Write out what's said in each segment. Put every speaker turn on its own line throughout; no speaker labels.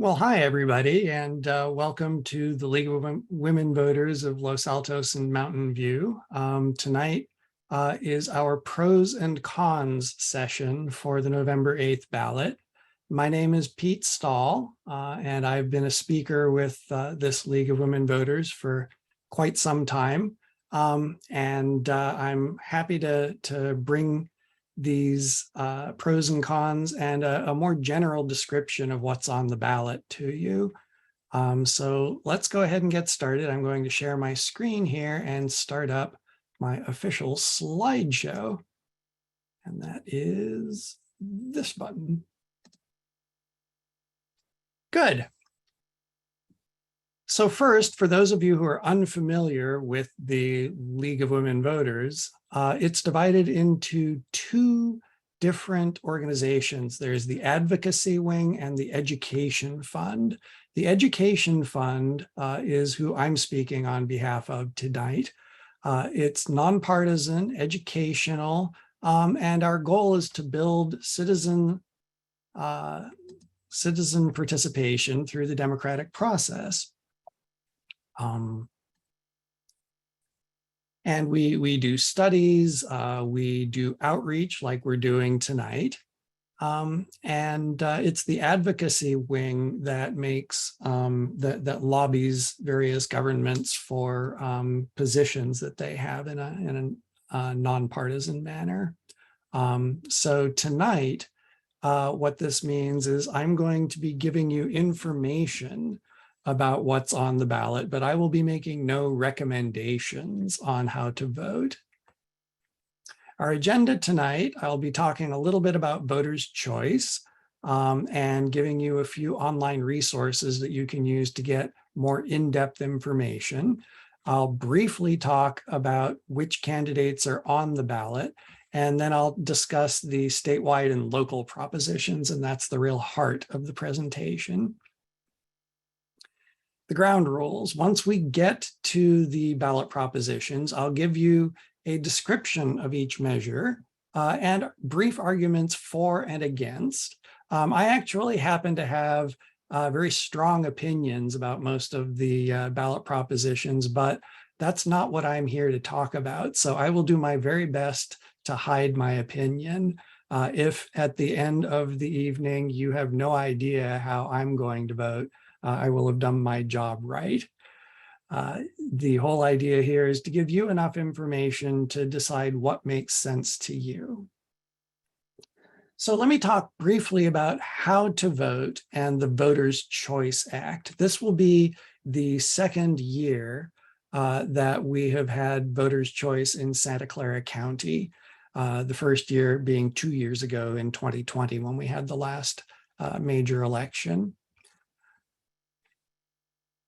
Well, hi, everybody, and welcome to the League of Women Voters of Los Altos and Mountain View. Tonight is our pros and cons session for the November 8th ballot. My name is Pete Stahl, and I've been a speaker with this League of Women Voters for quite some time. I'm happy to bring these pros and cons and a more general description of what's on the ballot to you. So let's go ahead and get started. I'm going to share my screen here and start up my official slideshow. And that is this button. Good. So first, for those of you who are unfamiliar with the League of Women Voters, it's divided into two different organizations. There's the Advocacy Wing and the Education Fund. The Education Fund is who I'm speaking on behalf of tonight. It's nonpartisan, educational, and our goal is to build citizen participation through the democratic process. And we do studies, we do outreach like we're doing tonight. It's the advocacy wing that makes, that lobbies various governments for positions that they have in a nonpartisan manner. So tonight, what this means is I'm going to be giving you information about what's on the ballot, but I will be making no recommendations on how to vote. Our agenda tonight, I'll be talking a little bit about voters' choice and giving you a few online resources that you can use to get more in-depth information. I'll briefly talk about which candidates are on the ballot, and then I'll discuss the statewide and local propositions, and that's the real heart of the presentation. The ground rules. Once we get to the ballot propositions, I'll give you a description of each measure and brief arguments for and against. I actually happen to have very strong opinions about most of the ballot propositions, but that's not what I'm here to talk about. So I will do my very best to hide my opinion. If at the end of the evening you have no idea how I'm going to vote, I will have done my job right. The whole idea here is to give you enough information to decide what makes sense to you. So let me talk briefly about how to vote and the Voters' Choice Act. This will be the second year that we have had voters' choice in Santa Clara County. The first year being 2 years ago in 2020 when we had the last major election.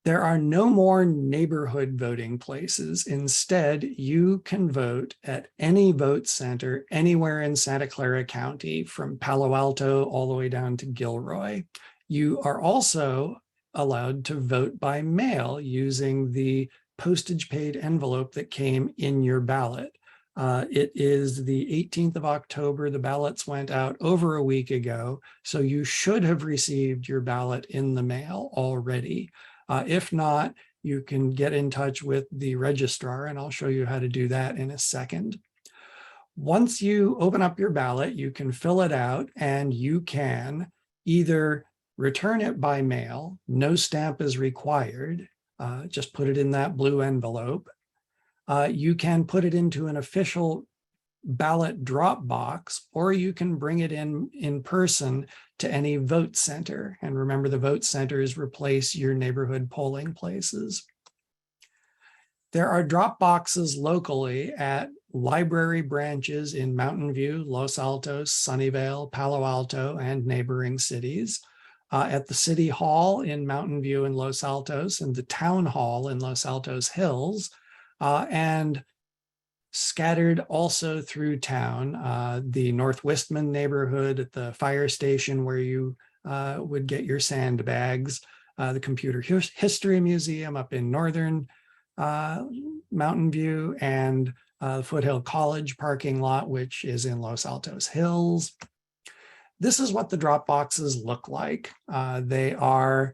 There are no more neighborhood voting places. Instead, you can vote at any vote center anywhere in Santa Clara County, from Palo Alto all the way down to Gilroy. You are also allowed to vote by mail using the postage paid envelope that came in your ballot. It is the 18th of October. The ballots went out over a week ago, so you should have received your ballot in the mail already. If not, you can get in touch with the registrar, and I'll show you how to do that in a second. Once you open up your ballot, you can fill it out, and you can either return it by mail. No stamp is required. Just put it in that blue envelope. You can put it into an official ballot drop box, or you can bring it in person to any vote center. And remember, the vote centers replace your neighborhood polling places. There are drop boxes locally at library branches in Mountain View, Los Altos, Sunnyvale, Palo Alto, and neighboring cities. At the City Hall in Mountain View and Los Altos, and the Town Hall in Los Altos Hills, and scattered also through town, the North Westman neighborhood at the fire station where you would get your sandbags, the Computer History Museum up in northern Mountain View, and Foothill College parking lot, which is in Los Altos Hills. this is what the drop boxes look like. They are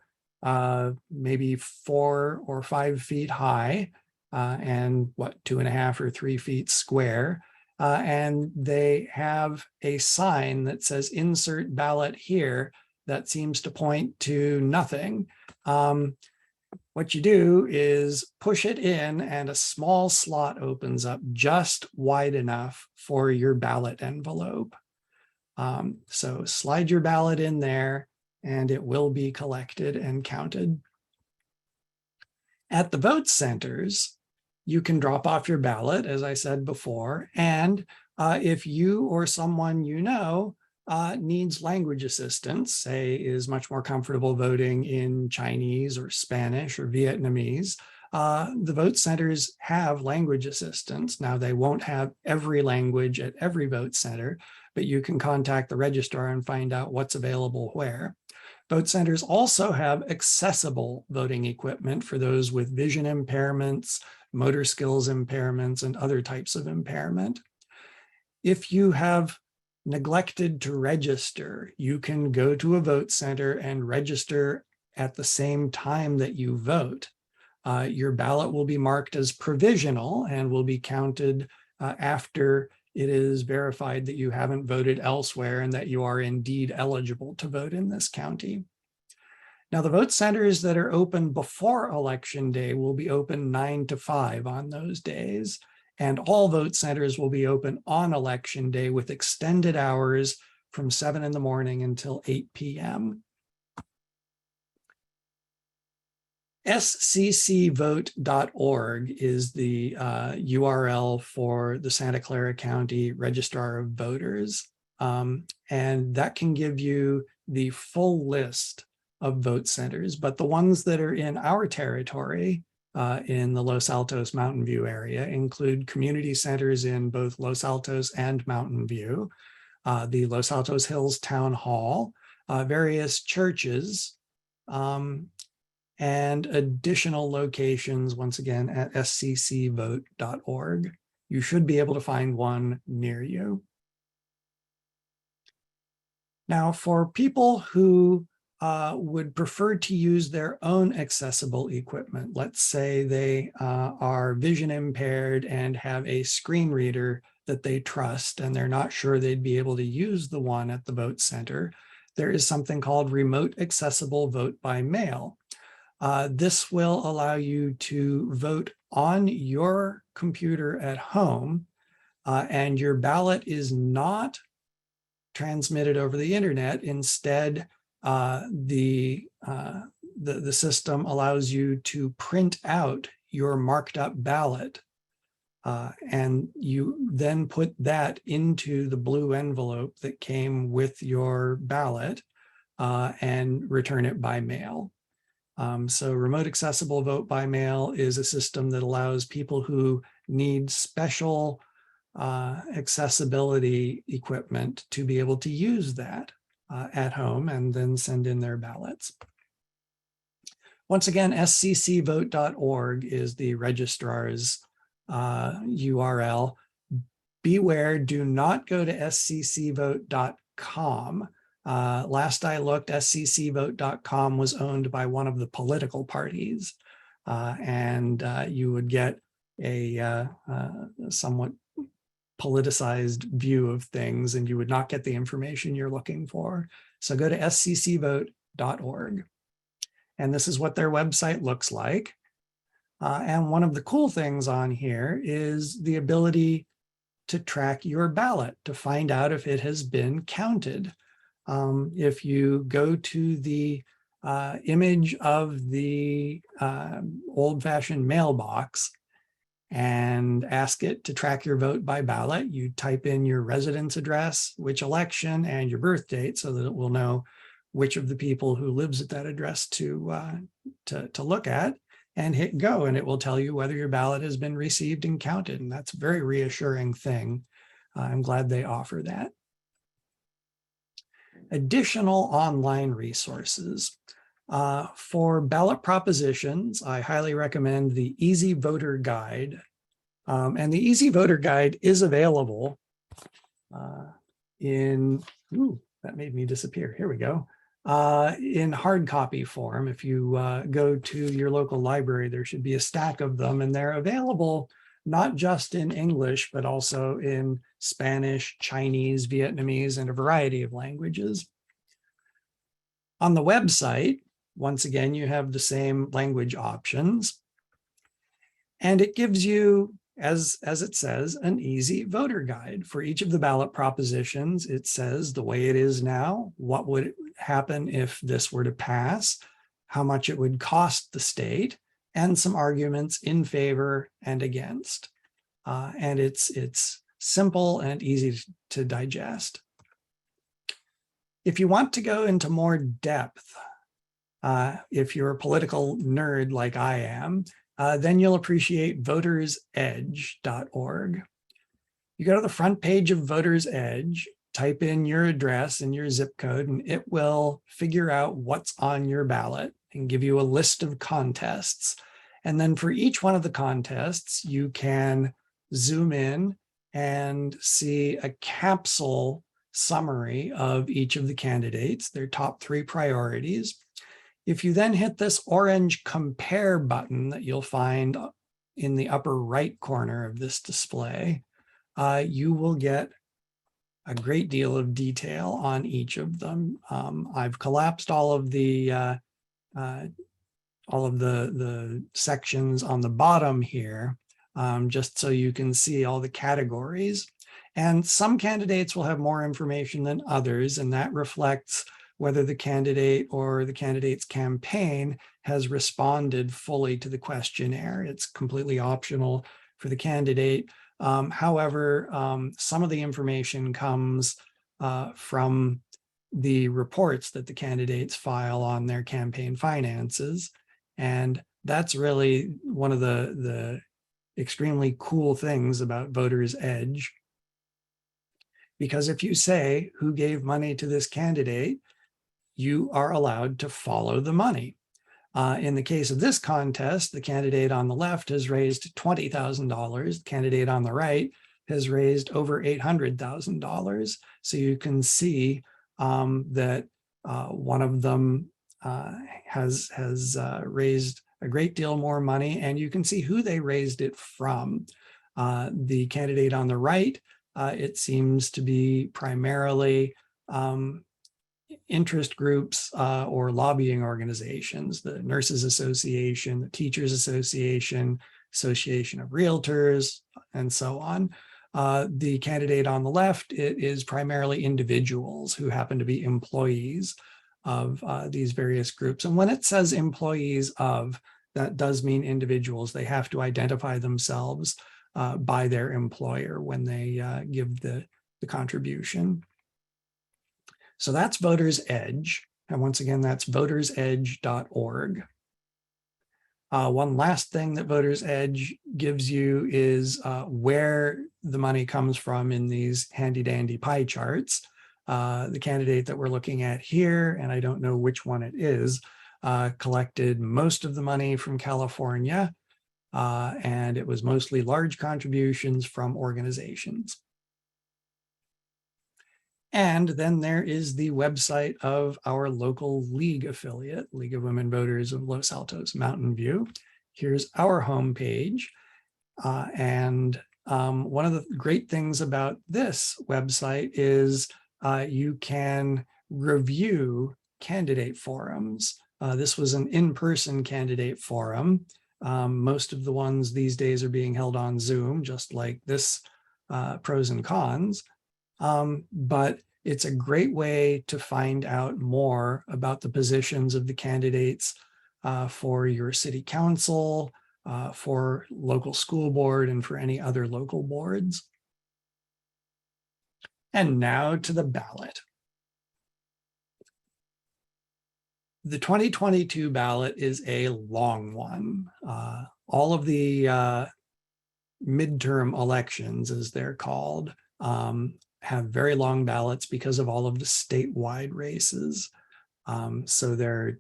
maybe 4 or 5 feet high and 2.5 or 3 feet square. And they have a sign that says insert ballot here that seems to point to nothing. What you do is push it in and a small slot opens up just wide enough for your ballot envelope. So slide your ballot in there and it will be collected and counted. At the vote centers, you can drop off your ballot, as I said before, and if you or someone you know needs language assistance, say is much more comfortable voting in Chinese or Spanish or Vietnamese, the vote centers have language assistance. Now, they won't have every language at every vote center, but you can contact the registrar and find out what's available where. Vote centers also have accessible voting equipment for those with vision impairments, motor skills impairments, and other types of impairment. If you have neglected to register, you can go to a vote center and register at the same time that you vote. Your ballot will be marked as provisional and will be counted after it is verified that you haven't voted elsewhere and that you are indeed eligible to vote in this county. Now, the vote centers that are open before Election Day will be open 9 to 5 on those days, and all vote centers will be open on Election Day with extended hours from 7 in the morning until 8 p.m. sccvote.org is the URL for the Santa Clara County Registrar of Voters. And that can give you the full list of vote centers, but the ones that are in our territory in the Los Altos Mountain View area include community centers in both Los Altos and Mountain View, the Los Altos Hills Town Hall, various churches, and additional locations, once again, at sccvote.org. You should be able to find one near you. Now, for people who would prefer to use their own accessible equipment, let's say they are vision impaired and have a screen reader that they trust, and they're not sure they'd be able to use the one at the vote center, there is something called remote accessible vote by mail. This will allow you to vote on your computer at home, and your ballot is not transmitted over the internet. Instead, the system allows you to print out your marked up ballot, and you then put that into the blue envelope that came with your ballot and return it by mail. So remote accessible vote by mail is a system that allows people who need special accessibility equipment to be able to use that at home and then send in their ballots. Once again, sccvote.org is the registrar's URL. Beware, do not go to sccvote.com. Last I looked, sccvote.com was owned by one of the political parties, and you would get a somewhat politicized view of things, and you would not get the information you're looking for. So go to sccvote.org. And this is what their website looks like. And one of the cool things on here is the ability to track your ballot to find out if it has been counted. If you go to the image of the old-fashioned mailbox and ask it to track your vote by ballot, you type in your residence address, which election, and your birth date so that it will know which of the people who lives at that address to look at, and hit go, and it will tell you whether your ballot has been received and counted. And that's a very reassuring thing. I'm glad they offer that. Additional online resources. For ballot propositions, I highly recommend the Easy Voter Guide. And the Easy Voter Guide is available in, that made me disappear. Here we go. In hard copy form, if you go to your local library, there should be a stack of them, and they're available not just in English, but also in Spanish, Chinese, Vietnamese, and a variety of languages. On the website, once again, you have the same language options, and it gives you, as it says, an easy voter guide. For each of the ballot propositions, it says the way it is now, what would happen if this were to pass, how much it would cost the state, and some arguments in favor and against. And it's simple and easy to digest. If you want to go into more depth, if you're a political nerd like I am, then you'll appreciate votersedge.org. You go to the front page of Voters Edge, type in your address and your zip code, and it will figure out what's on your ballot and give you a list of contests. And then for each one of the contests, you can zoom in and see a capsule summary of each of the candidates, their top 3 priorities. If you then hit this orange compare button that you'll find in the upper right corner of this display, you will get a great deal of detail on each of them. I've collapsed all of the sections on the bottom here, just so you can see all the categories. And some candidates will have more information than others, and that reflects whether the candidate or the candidate's campaign has responded fully to the questionnaire. It's completely optional for the candidate. However, some of the information comes from the reports that the candidates file on their campaign finances. And that's really one of the extremely cool things about Voters Edge. Because if you say who gave money to this candidate, you are allowed to follow the money. In the case of this contest, the candidate on the left has raised $20,000. The candidate on the right has raised over $800,000. So you can see that one of them has raised a great deal more money, and you can see who they raised it from. The candidate on the right, it seems to be primarily interest groups or lobbying organizations, the Nurses Association, the Teachers Association, Association of Realtors, and so on. The candidate on the left, it is primarily individuals who happen to be employees of these various groups. And when it says employees of, that does mean individuals. They have to identify themselves by their employer when they give the contribution. So that's Voters Edge. And once again, that's votersedge.org. One last thing that Voters Edge gives you is where the money comes from in these handy dandy pie charts. The candidate that we're looking at here, and I don't know which one it is, collected most of the money from California, and it was mostly large contributions from organizations. And then there is the website of our local league affiliate, League of Women Voters of Los Altos, Mountain View. Here's our homepage. And one of the great things about this website is you can review candidate forums. This was an in-person candidate forum. Most of the ones these days are being held on Zoom, just like this pros and cons. But it's a great way to find out more about the positions of the candidates for your city council, for local school board, and for any other local boards. And now to the ballot. The 2022 ballot is a long one. All of the midterm elections, as they're called, have very long ballots because of all of the statewide races. So there are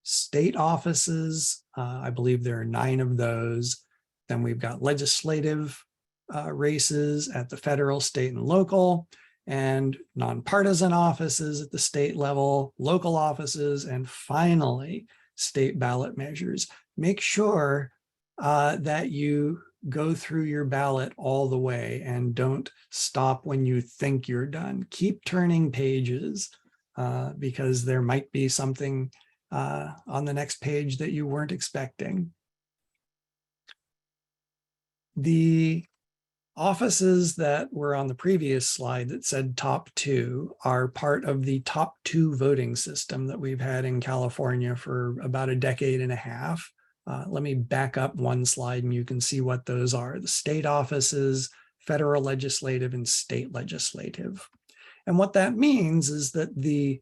state offices. I believe there are 9 of those. Then we've got legislative races at the federal, state, and local. and nonpartisan offices at the state level, local offices, and finally, state ballot measures. Make sure that you go through your ballot all the way and don't stop when you think you're done. Keep turning pages because there might be something on the next page that you weren't expecting. The offices that were on the previous slide that said top 2 are part of the top 2 voting system that we've had in California for about a decade and a half. Let me back up one slide and you can see what those are. The state offices, federal legislative, and state legislative. And what that means is that the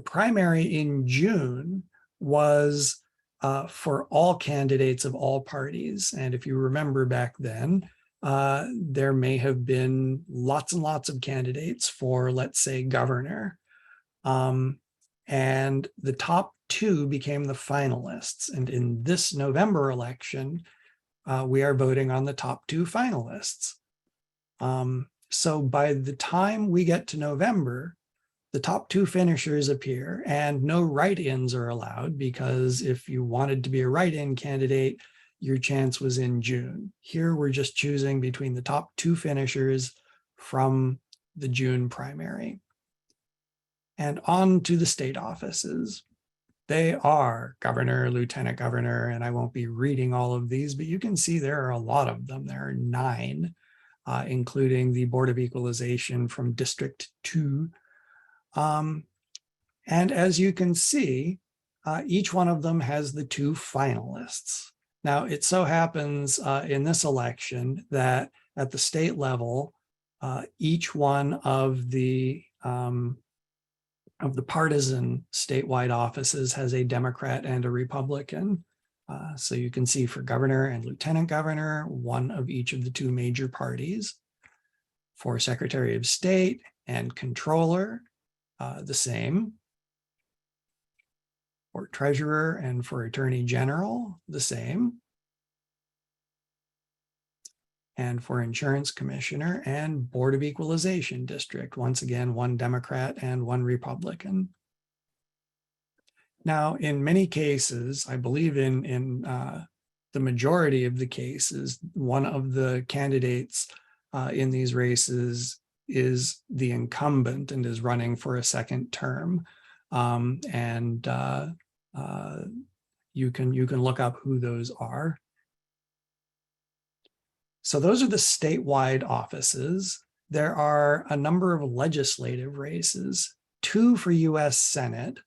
primary in June was for all candidates of all parties. And if you remember back then, there may have been lots and lots of candidates for, let's say, governor. And the top 2 became the finalists. And in this November election, we are voting on the top 2 finalists. So by the time we get to November, the top 2 finishers appear and no write-ins are allowed, because if you wanted to be a write-in candidate, your chance was in June. Here we're just choosing between the top 2 finishers from the June primary. And on to the state offices. They are governor, lieutenant governor, and I won't be reading all of these, but you can see there are a lot of them. There are 9, including the Board of Equalization from District 2. And as you can see, each one of them has the 2 finalists. Now, it so happens in this election that at the state level, each one of the partisan statewide offices has a Democrat and a Republican. So you can see for governor and lieutenant governor, one of each of the 2 major parties. For Secretary of State and controller, the same. For treasurer and for attorney general, the same. And for insurance commissioner and Board of Equalization district, once again, 1 Democrat and 1 Republican. Now, in many cases, I believe in the majority of the cases, one of the candidates in these races is the incumbent and is running for a second term. You can look up who those are. So those are the statewide offices. There are a number of legislative races, 2 for US Senate,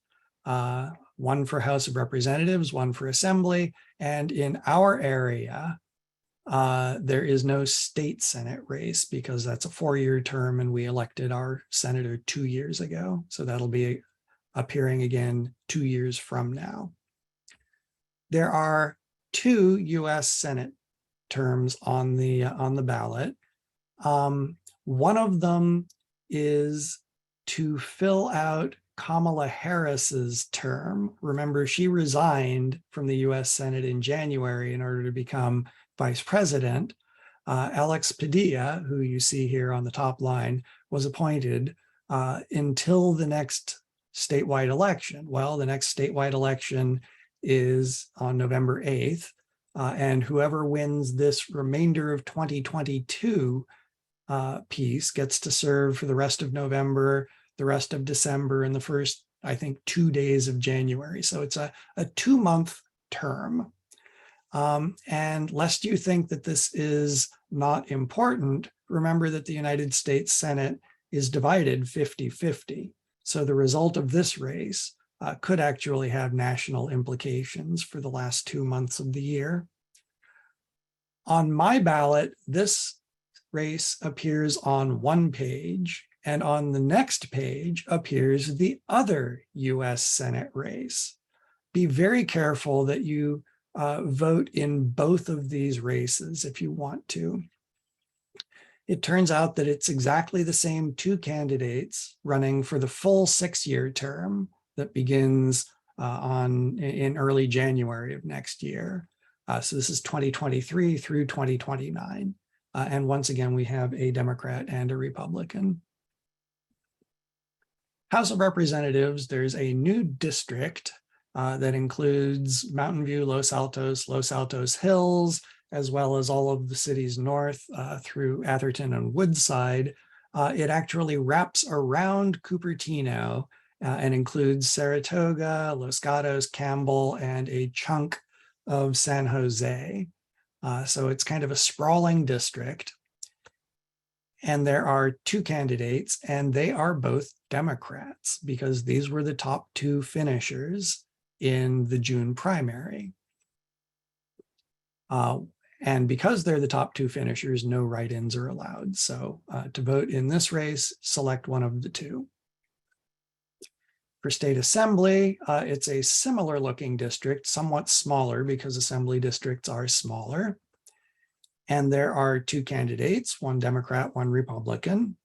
1 for House of Representatives, 1 for Assembly, and in our area, there is no state Senate race because that's a 4-year term and we elected our senator 2 years ago. So that'll be appearing again 2 years from now. There are 2 US Senate terms on the ballot. One of them is to fill out Kamala Harris's term. Remember, she resigned from the US Senate in January in order to become vice president. Alex Padilla, who you see here on the top line, was appointed until the next statewide election. Well, the next statewide election is on November 8th. And whoever wins this remainder of 2022 piece gets to serve for the rest of November, the rest of December, and the first, I think, 2 days of January. So it's a 2-month term. And lest you think that this is not important, remember that the United States Senate is divided 50-50. So the result of this race could actually have national implications for the last 2 months of the year. On my ballot, this race appears on one page, and on the next page appears the other US Senate race. Be very careful that you vote in both of these races if you want to. It turns out that it's exactly the same 2 candidates running for the full 6-year term that begins in early January of next year. So this is 2023 through 2029. And once again, we have a Democrat and a Republican. House of Representatives, there's a new district that includes Mountain View, Los Altos Hills, as well as all of the cities north through Atherton and Woodside. It actually wraps around Cupertino and includes Saratoga, Los Gatos, Campbell, and a chunk of San Jose. So it's kind of a sprawling district. And there are two candidates, and they are both Democrats because these were the top two finishers in the June primary. And because they're the top two finishers, no write-ins are allowed. So to vote in this race, select one of the two. For state assembly, it's a similar looking district, somewhat smaller because assembly districts are smaller. And there are two candidates, one Democrat, one Republican.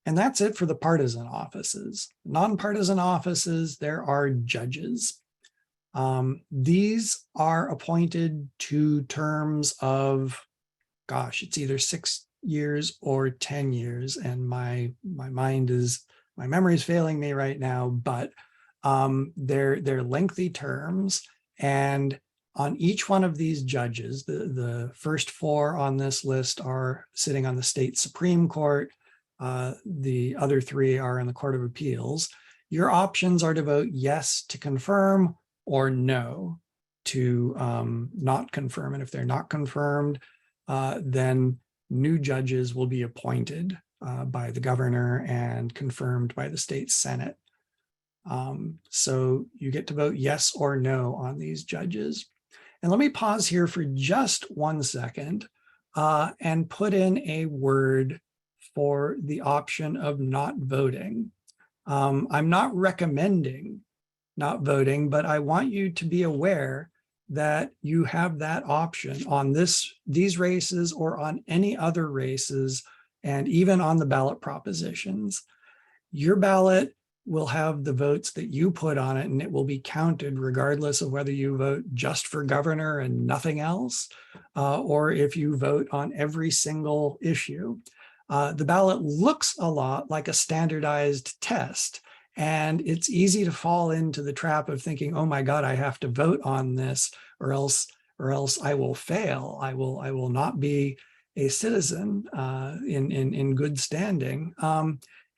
And that's it for the partisan offices. Nonpartisan offices, there are judges. These are appointed to terms of, gosh, it's either 6 years or 10 years. And my memory is failing me right now, but they're lengthy terms. And on each one of these judges, the first four on this list are sitting on the state Supreme Court. The other three are in the Court of Appeals. Your options are to vote yes to confirm or no to not confirm. And if they're not confirmed, then new judges will be appointed by the governor and confirmed by the state Senate. So you get to vote yes or no on these judges. And let me pause here for just 1 second and put in a word for the option of not voting. I'm not recommending not voting, but I want you to be aware that you have that option on these races or on any other races, and even on the ballot propositions. Your ballot will have the votes that you put on it, and it will be counted regardless of whether you vote just for governor and nothing else, or if you vote on every single issue. The ballot looks a lot like a standardized test, and it's easy to fall into the trap of thinking, oh my God, I have to vote on this or else I will fail. I will not be a citizen in good standing.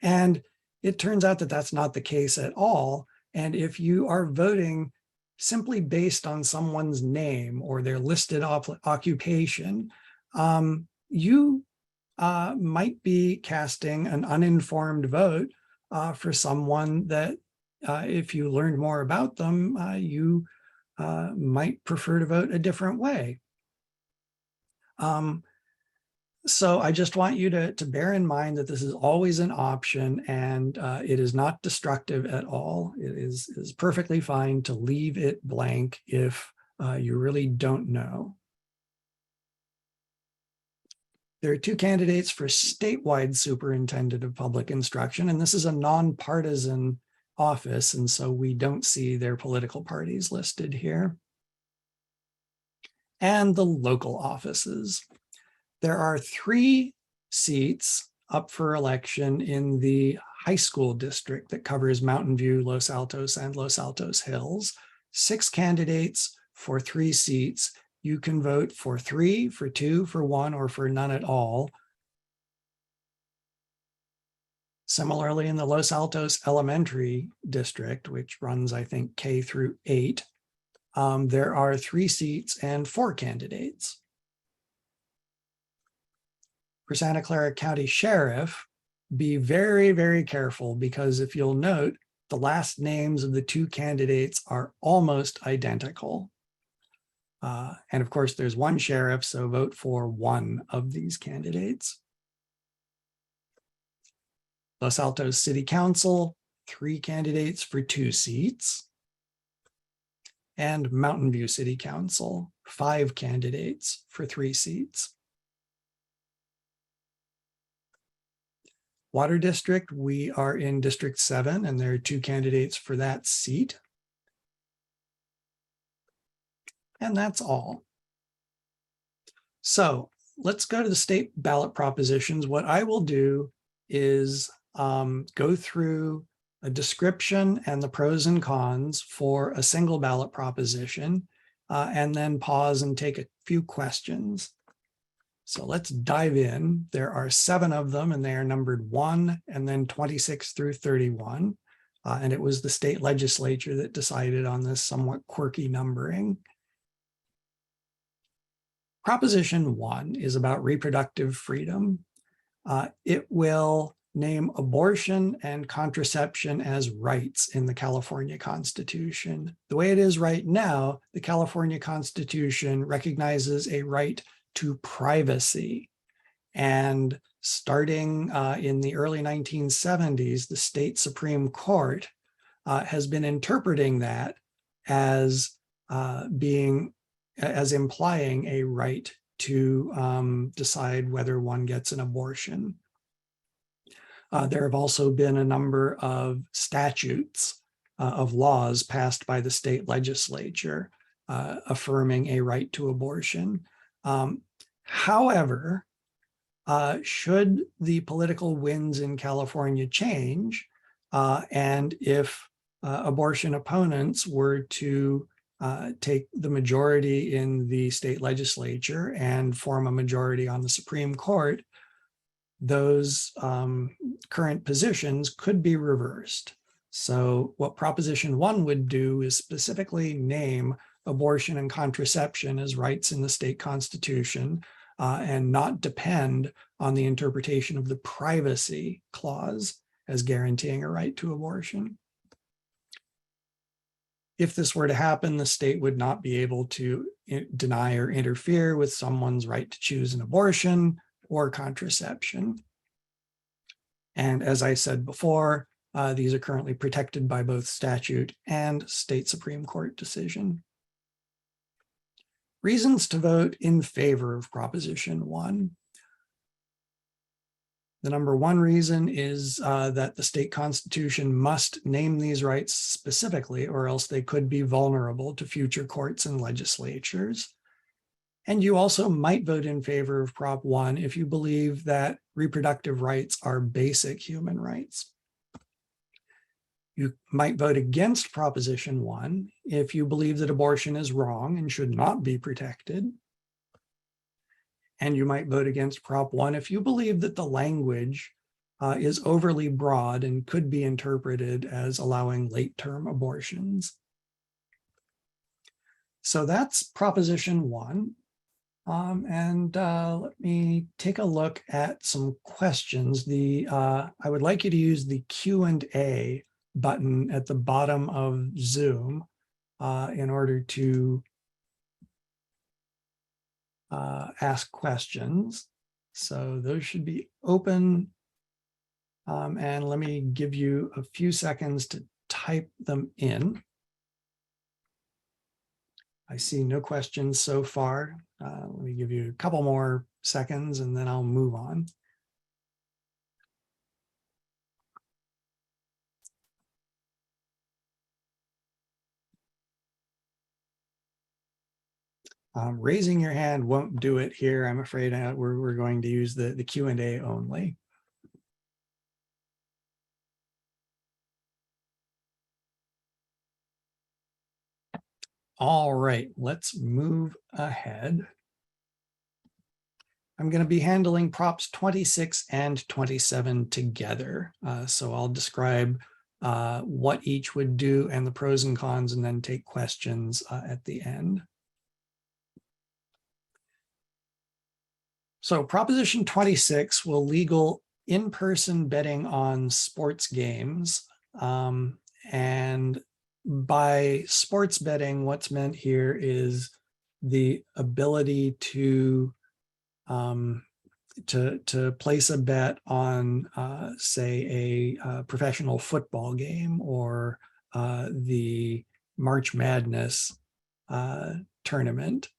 And it turns out that that's not the case at all. And if you are voting simply based on someone's name or their listed occupation, you might be casting an uninformed vote for someone that, if you learned more about them, you might prefer to vote a different way. So I just want you to bear in mind that this is always an option, and it is not destructive at all. It is perfectly fine to leave it blank if you really don't know. There are two candidates for statewide superintendent of public instruction, and this is a nonpartisan office, and so we don't see their political parties listed here. And the local offices. There are 3 seats up for election in the high school district that covers Mountain View, Los Altos, and Los Altos Hills. 6 candidates for 3 seats. You can vote for 3, for 2, for 1, or for none at all. Similarly, in the Los Altos Elementary District, which runs, I think, K through 8, there are 3 seats and 4 candidates. For Santa Clara County Sheriff, be very, very careful, because if you'll note, the last names of the 2 candidates are almost identical. And of course, there's 1 sheriff, so vote for 1 of these candidates. Los Altos City Council, 3 candidates for 2 seats. And Mountain View City Council, 5 candidates for 3 seats. Water District, we are in District 7, and there are 2 candidates for that seat. And that's all. So let's go to the state ballot propositions. What I will do is go through a description and the pros and cons for a single ballot proposition, and then pause and take a few questions. So let's dive in. There are 7 of them, and they are numbered 1 and then 26 through 31. And it was the state legislature that decided on this somewhat quirky numbering. Proposition 1 is about reproductive freedom. It will name abortion and contraception as rights in the California Constitution. The way it is right now, the California Constitution recognizes a right to privacy. And starting in the early 1970s, the state Supreme Court has been interpreting that as implying a right to decide whether one gets an abortion. There have also been a number of statutes of laws passed by the state legislature affirming a right to abortion. However, should the political winds in California change, and if abortion opponents were to take the majority in the state legislature and form a majority on the Supreme Court, those current positions could be reversed. So what Proposition 1 would do is specifically name abortion and contraception as rights in the state constitution, and not depend on the interpretation of the privacy clause as guaranteeing a right to abortion. If this were to happen, the state would not be able to deny or interfere with someone's right to choose an abortion or contraception. And as I said before, these are currently protected by both statute and state Supreme Court decision. Reasons to vote in favor of Proposition 1. The number 1 reason is that the state constitution must name these rights specifically, or else they could be vulnerable to future courts and legislatures. And you also might vote in favor of Prop 1 if you believe that reproductive rights are basic human rights. You might vote against Proposition 1 if you believe that abortion is wrong and should not be protected. And you might vote against Prop 1 if you believe that the language is overly broad and could be interpreted as allowing late-term abortions. So that's Proposition 1. Let me take a look at some questions. I would like you to use the Q&A button at the bottom of Zoom in order to ask questions. So those should be open. And let me give you a few seconds to type them in. I see no questions so far. Let me give you a couple more seconds and then I'll move on. Raising your hand won't do it here. I'm afraid we're going to use the Q&A only. All right, let's move ahead. I'm going to be handling props 26 and 27 together. So I'll describe what each would do and the pros and cons, and then take questions at the end. So Proposition 26 will legal in-person betting on sports games. And by sports betting, what's meant here is the ability to place a bet on, say, a professional football game or the March Madness tournament.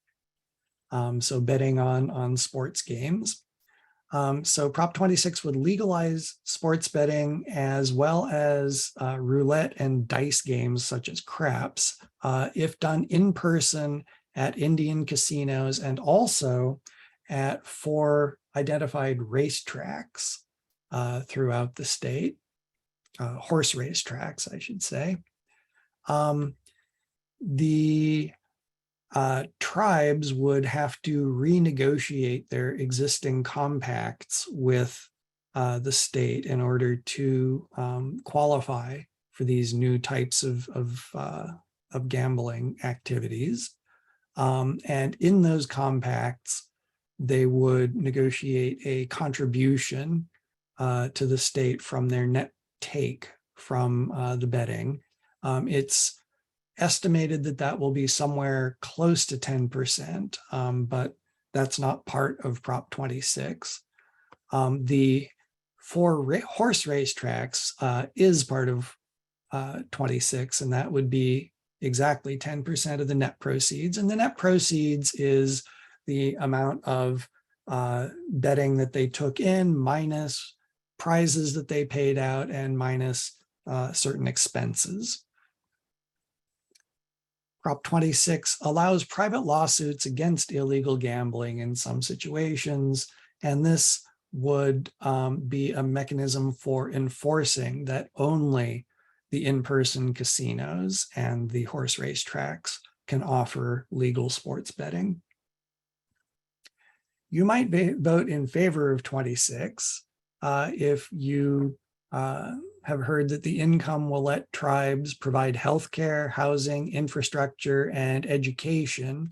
So betting on sports games. So Prop 26 would legalize sports betting as well as roulette and dice games such as craps, if done in person at Indian casinos and also at 4 identified racetracks throughout the state, horse racetracks, I should say. The tribes would have to renegotiate their existing compacts with the state in order to qualify for these new types of gambling activities. And in those compacts, they would negotiate a contribution to the state from their net take from the betting. It's estimated that that will be somewhere close to 10%, but that's not part of Prop 26. The 4 horse racetracks is part of 26, and that would be exactly 10% of the net proceeds. And the net proceeds is the amount of betting that they took in minus prizes that they paid out and minus certain expenses. Prop 26 allows private lawsuits against illegal gambling in some situations, and this would be a mechanism for enforcing that only the in-person casinos and the horse race tracks can offer legal sports betting. You might vote in favor of 26 if you have heard that the income will let tribes provide healthcare, housing, infrastructure, and education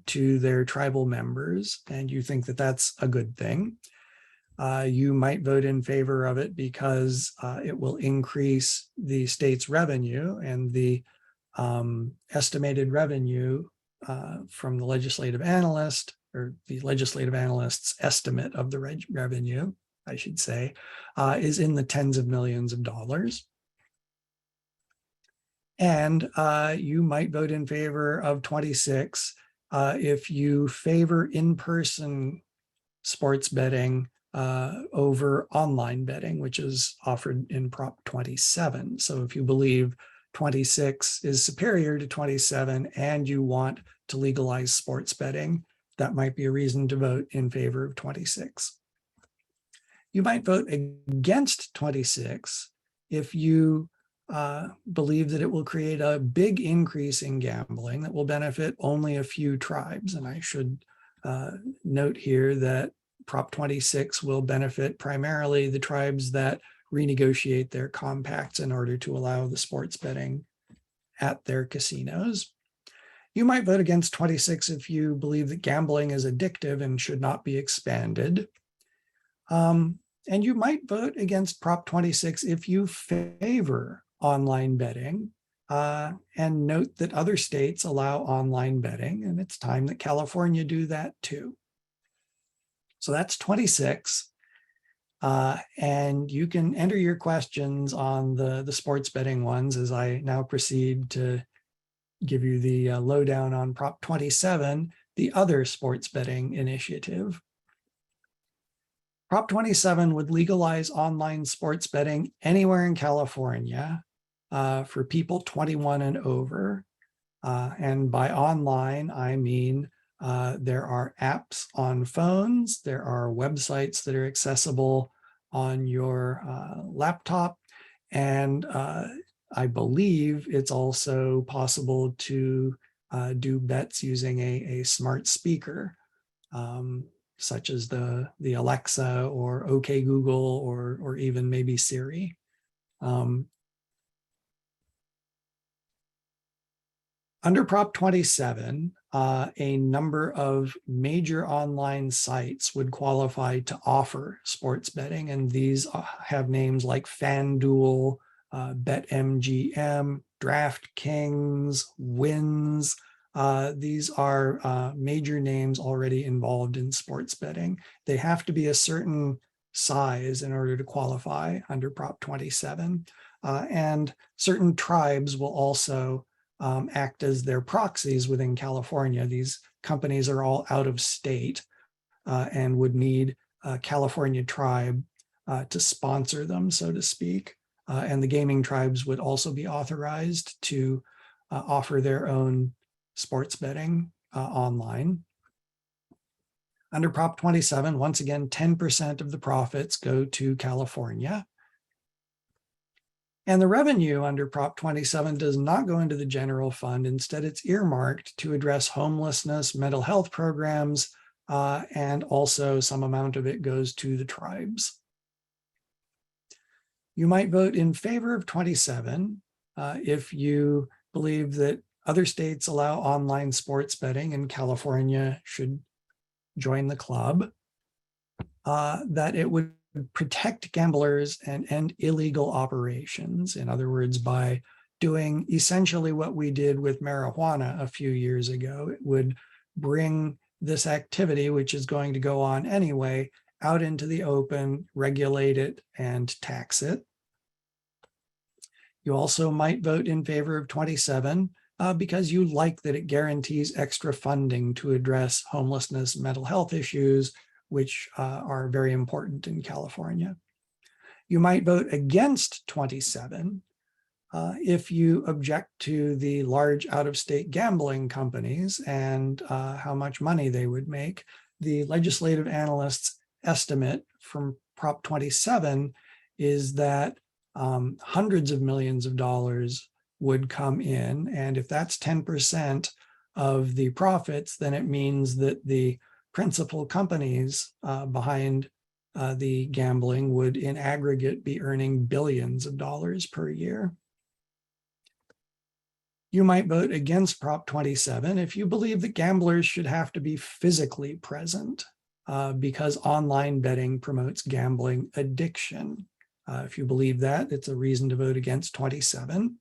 to their tribal members, and you think that that's a good thing. You might vote in favor of it because it will increase the state's revenue, and the estimated revenue from the legislative analyst, or the legislative analyst's estimate of the revenue, I should say, is in the tens of millions of dollars. And you might vote in favor of 26 if you favor in-person sports betting over online betting, which is offered in Prop 27. So if you believe 26 is superior to 27 and you want to legalize sports betting, that might be a reason to vote in favor of 26. You might vote against 26 if you believe that it will create a big increase in gambling that will benefit only a few tribes. And I should note here that Prop 26 will benefit primarily the tribes that renegotiate their compacts in order to allow the sports betting at their casinos. You might vote against 26 if you believe that gambling is addictive and should not be expanded. And you might vote against Prop 26 if you favor online betting, and note that other states allow online betting, and it's time that California do that too. So that's 26. And you can enter your questions on the sports betting ones as I now proceed to give you the lowdown on Prop 27, the other sports betting initiative. Prop 27 would legalize online sports betting anywhere in California for people 21 and over. And by online, I mean there are apps on phones, there are websites that are accessible on your laptop, and I believe it's also possible to do bets using a smart speaker, such as the Alexa or OK Google or even maybe Siri. Under Prop 27, a number of major online sites would qualify to offer sports betting, and these have names like FanDuel, BetMGM, DraftKings, Wins. These are major names already involved in sports betting. They have to be a certain size in order to qualify under Prop 27. And certain tribes will also act as their proxies within California. These companies are all out of state and would need a California tribe to sponsor them, so to speak. And the gaming tribes would also be authorized to offer their own sports betting online. Under Prop 27, once again, 10% of the profits go to California. And the revenue under Prop 27 does not go into the general fund. Instead, it's earmarked to address homelessness, mental health programs, and also some amount of it goes to the tribes. You might vote in favor of 27 if you believe that other states allow online sports betting and California should join the club, that it would protect gamblers and end illegal operations. In other words, by doing essentially what we did with marijuana a few years ago, it would bring this activity, which is going to go on anyway, out into the open, regulate it, and tax it. You also might vote in favor of 27 because you like that it guarantees extra funding to address homelessness, mental health issues, which are very important in California. You might vote against 27 if you object to the large out-of-state gambling companies and how much money they would make. The legislative analyst's estimate from Prop 27 is that hundreds of millions of dollars would come in. And if that's 10% of the profits, then it means that the principal companies behind the gambling would in aggregate be earning billions of dollars per year. You might vote against Prop 27 if you believe that gamblers should have to be physically present because online betting promotes gambling addiction. If you believe that, it's a reason to vote against 27.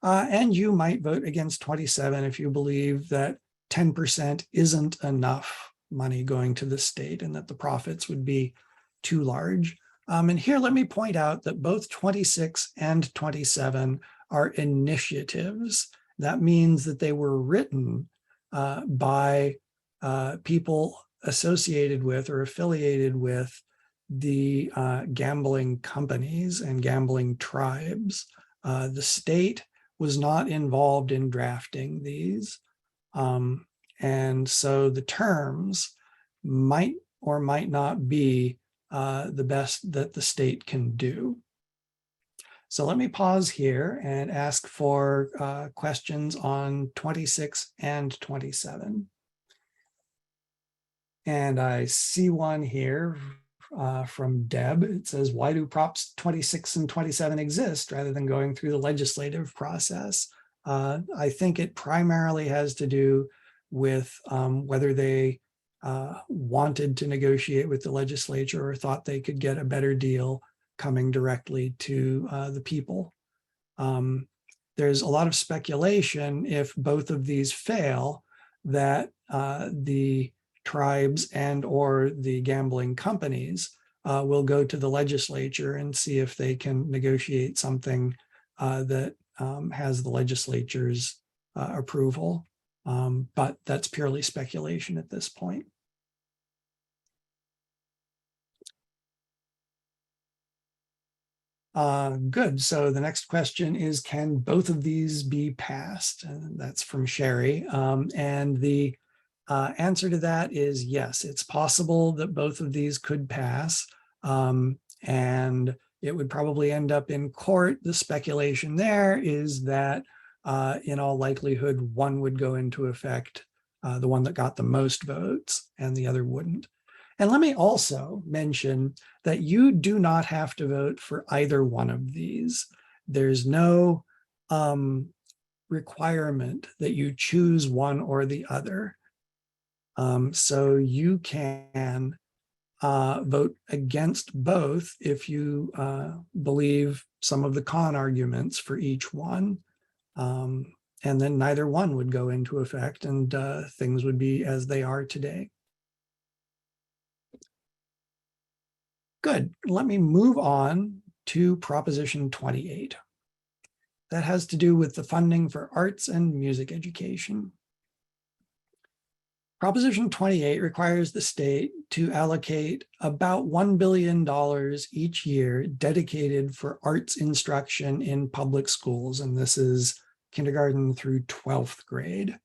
And you might vote against 27 if you believe that 10% isn't enough money going to the state and that the profits would be too large. And here, let me point out that both 26 and 27 are initiatives. That means that they were written by people associated with or affiliated with the gambling companies and gambling tribes. The state was not involved in drafting these. And so the terms might or might not be the best that the state can do. So let me pause here and ask for questions on 26 and 27. And I see one here from Deb. It says, why do Props 26 and 27 exist rather than going through the legislative process? I think it primarily has to do with whether they wanted to negotiate with the legislature or thought they could get a better deal coming directly to the people. There's a lot of speculation if both of these fail that the tribes and or the gambling companies will go to the legislature and see if they can negotiate something that has the legislature's approval. But that's purely speculation at this point. Good. So the next question is, can both of these be passed? And that's from Sherry. And the answer to that is yes, it's possible that both of these could pass. And it would probably end up in court. The speculation there is that in all likelihood, one would go into effect, the one that got the most votes, and the other wouldn't. And let me also mention that you do not have to vote for either one of these. There's no requirement that you choose one or the other. So you can vote against both if you believe some of the con arguments for each one. And then neither one would go into effect and things would be as they are today. Good. Let me move on to Proposition 28. That has to do with the funding for arts and music education. Proposition 28 requires the state to allocate about $1 billion each year dedicated for arts instruction in public schools, and this is kindergarten through 12th grade.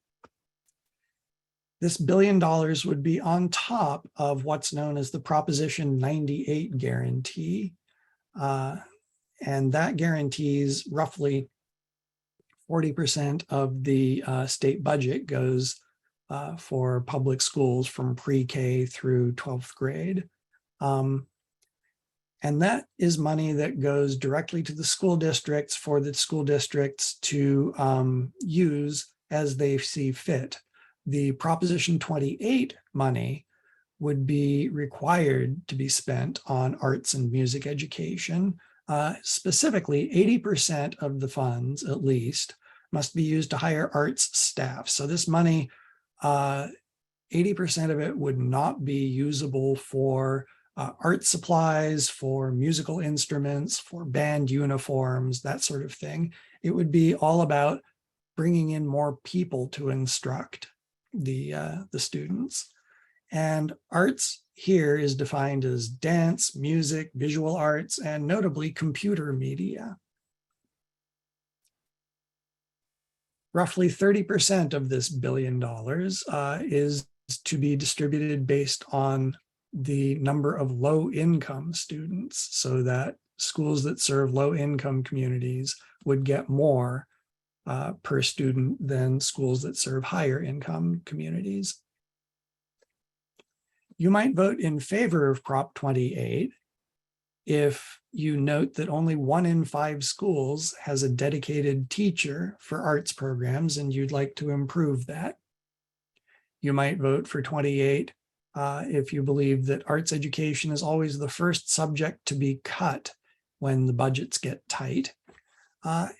This $1 billion would be on top of what's known as the Proposition 98 guarantee. And that guarantees roughly 40% of the state budget goes for public schools from pre-K through 12th grade. And that is money that goes directly to the school districts for the school districts to use as they see fit. The Proposition 28 money would be required to be spent on arts and music education. Specifically, 80% of the funds, at least, must be used to hire arts staff. So this money, 80% of it would not be usable for art supplies, for musical instruments, for band uniforms, that sort of thing. It would be all about bringing in more people to instruct the students. And arts here is defined as dance, music, visual arts, and notably computer media. Roughly 30% of this $1 billion is to be distributed based on the number of low-income students, so that schools that serve low-income communities would get more per student than schools that serve higher income communities. You might vote in favor of Prop 28 if you note that only 1 in 5 schools has a dedicated teacher for arts programs and you'd like to improve that. You might vote for 28 if you believe that arts education is always the first subject to be cut when the budgets get tight.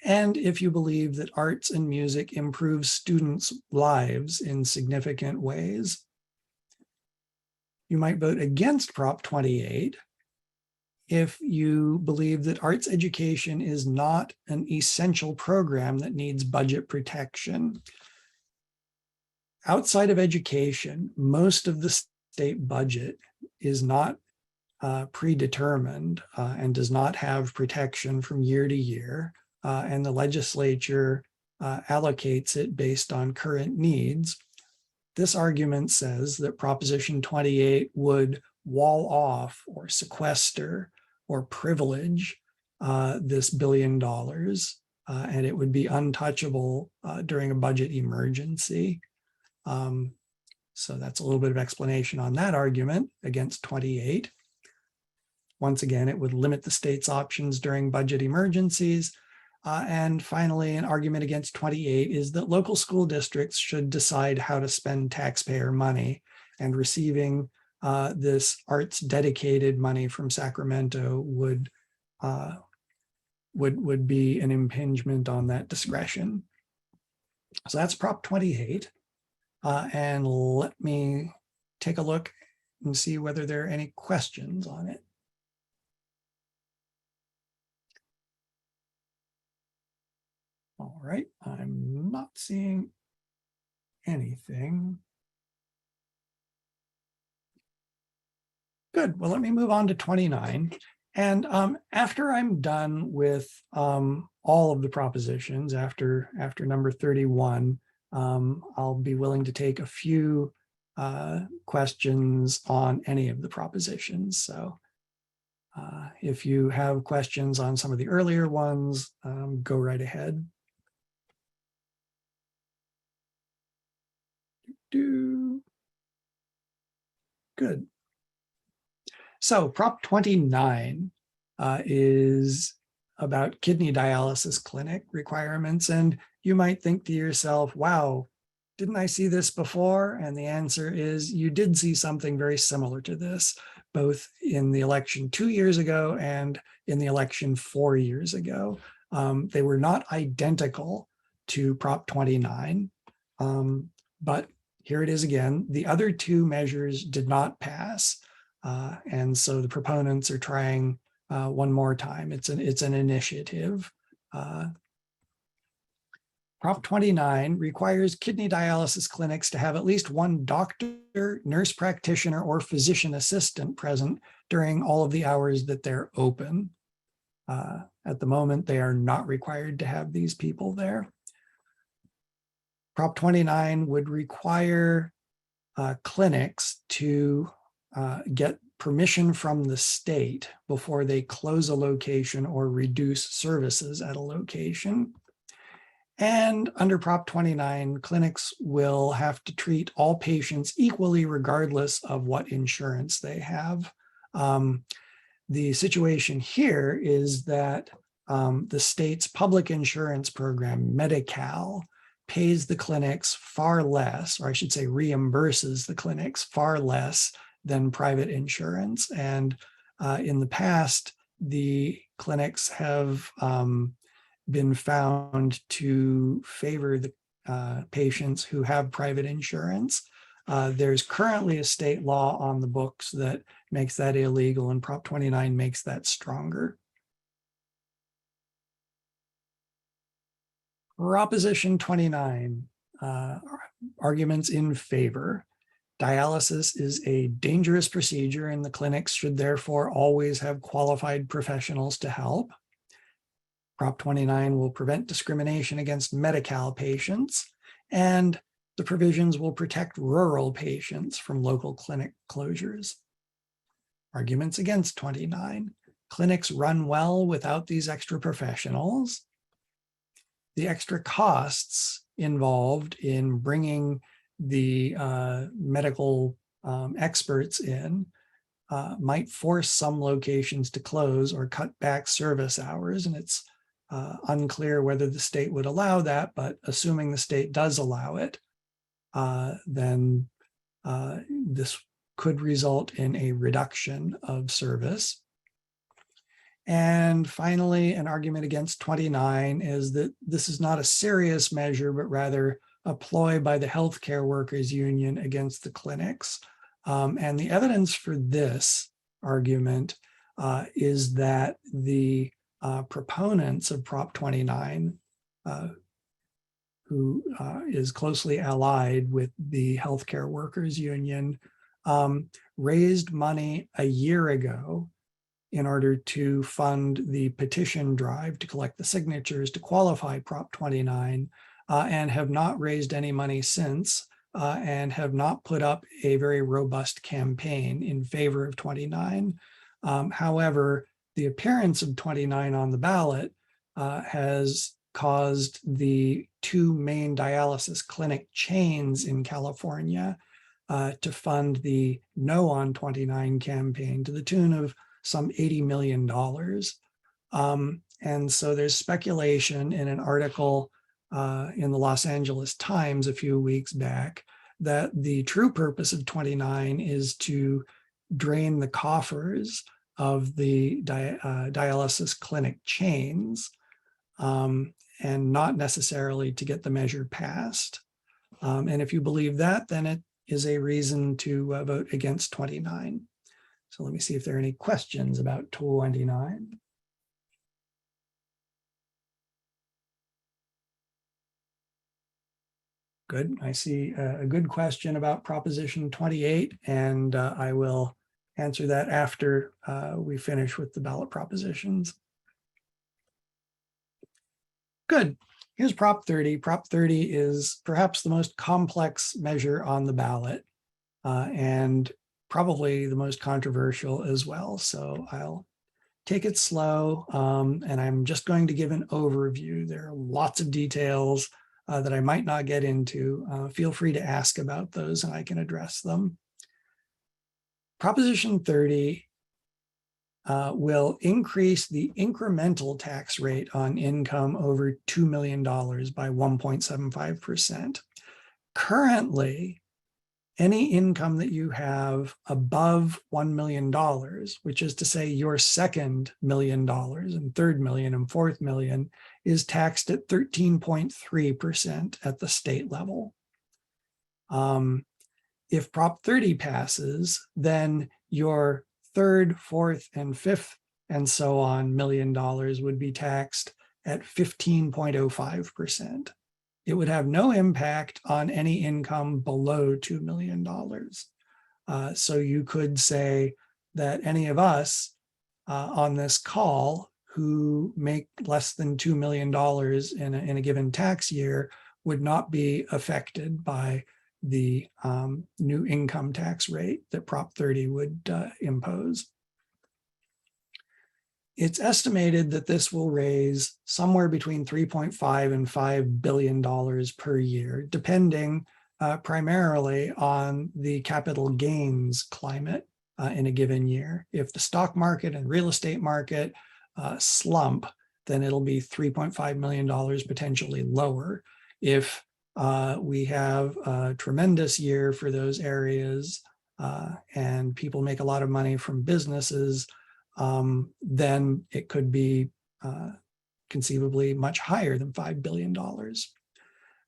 And if you believe that arts and music improve students' lives in significant ways. You might vote against Prop 28 if you believe that arts education is not an essential program that needs budget protection. Outside of education, most of the state budget is not predetermined and does not have protection from year to year. And the legislature allocates it based on current needs. This argument says that Proposition 28 would wall off or sequester or privilege this $1 billion, and it would be untouchable during a budget emergency. So that's a little bit of explanation on that argument against 28. Once again, it would limit the state's options during budget emergencies. And finally, an argument against 28 is that local school districts should decide how to spend taxpayer money, and receiving this arts dedicated money from Sacramento would be an impingement on that discretion. So that's Prop 28. And let me take a look and see whether there are any questions on it. All right, I'm not seeing anything. Good, well, let me move on to 29. And after I'm done with all of the propositions, after number 31, I'll be willing to take a few questions on any of the propositions. So if you have questions on some of the earlier ones, go right ahead. Good. So Prop 29 is about kidney dialysis clinic requirements. And you might think to yourself, wow, didn't I see this before? And the answer is you did see something very similar to this, both in the election 2 years ago and in the election 4 years ago. They were not identical to Prop 29, but here it is again. The other two measures did not pass. And so the proponents are trying one more time. It's an initiative. Prop 29 requires kidney dialysis clinics to have at least one doctor, nurse practitioner, or physician assistant present during all of the hours that they're open. At the moment, they are not required to have these people there. Prop 29 would require clinics to get permission from the state before they close a location or reduce services at a location. And under Prop 29, clinics will have to treat all patients equally, regardless of what insurance they have. The situation here is that the state's public insurance program, Medi-Cal, pays the clinics far less, or I should say reimburses the clinics far less than private insurance. And in the past, the clinics have been found to favor the patients who have private insurance. There's currently a state law on the books that makes that illegal, and Prop 29 makes that stronger. Proposition 29, arguments in favor. Dialysis is a dangerous procedure, and the clinics should therefore always have qualified professionals to help. Prop 29 will prevent discrimination against Medi-Cal patients, and the provisions will protect rural patients from local clinic closures. Arguments against 29. Clinics run well without these extra professionals. The extra costs involved in bringing the medical experts in might force some locations to close or cut back service hours, and it's unclear whether the state would allow that, but assuming the state does allow it, then this could result in a reduction of service. And finally, an argument against 29 is that this is not a serious measure, but rather a ploy by the healthcare workers union against the clinics. And the evidence for this argument is that the proponents of Prop 29, who is closely allied with the healthcare workers union, raised money a year ago in order to fund the petition drive to collect the signatures to qualify Prop 29, and have not raised any money since, and have not put up a very robust campaign in favor of 29. However, the appearance of 29 on the ballot has caused the two main dialysis clinic chains in California to fund the No on 29 campaign to the tune of some $80 million. And so there's speculation in an article in the Los Angeles Times a few weeks back that the true purpose of 29 is to drain the coffers of the dialysis clinic chains, and not necessarily to get the measure passed. And if you believe that, then it is a reason to vote against 29. So let me see if there are any questions about 29. Good. I see a good question about Proposition 28, and I will answer that after we finish with the ballot propositions. Good. Here's Prop 30. Prop 30 is perhaps the most complex measure on the ballot, and probably the most controversial as well. So I'll take it slow, and I'm just going to give an overview. There are lots of details that I might not get into. Feel free to ask about those and I can address them. Proposition 30 will increase the incremental tax rate on income over $2 million by 1.75%. Currently, any income that you have above $1 million, which is to say your second $1 million and third million and fourth million, is taxed at 13.3% at the state level. If Prop 30 passes, then your third, fourth, and fifth, and so on $1 million would be taxed at 15.05%. It would have no impact on any income below $2 million. So you could say that any of us on this call who make less than $2 million in a given tax year would not be affected by the new income tax rate that Prop 30 would impose. It's estimated that this will raise somewhere between 3.5 and $5 billion per year, depending primarily on the capital gains climate in a given year. If the stock market and real estate market slump, then it'll be $3.5 million potentially lower. If we have a tremendous year for those areas and people make a lot of money from businesses, then it could be conceivably much higher than $5 billion.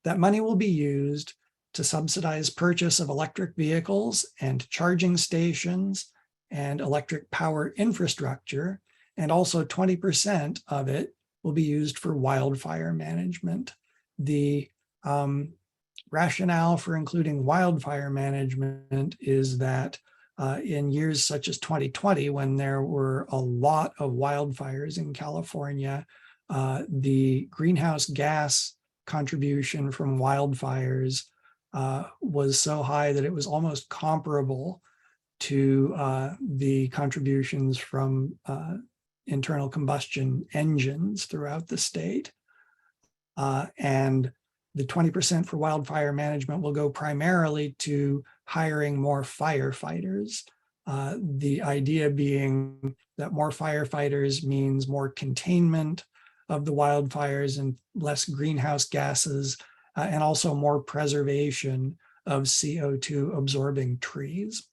That money will be used to subsidize purchase of electric vehicles and charging stations and electric power infrastructure, and also 20% of it will be used for wildfire management. The rationale for including wildfire management is that in years such as 2020, when there were a lot of wildfires in California, the greenhouse gas contribution from wildfires was so high that it was almost comparable to the contributions from internal combustion engines throughout the state. And the 20% for wildfire management will go primarily to hiring more firefighters. The idea being that more firefighters means more containment of the wildfires and less greenhouse gases, and also more preservation of CO2 absorbing trees.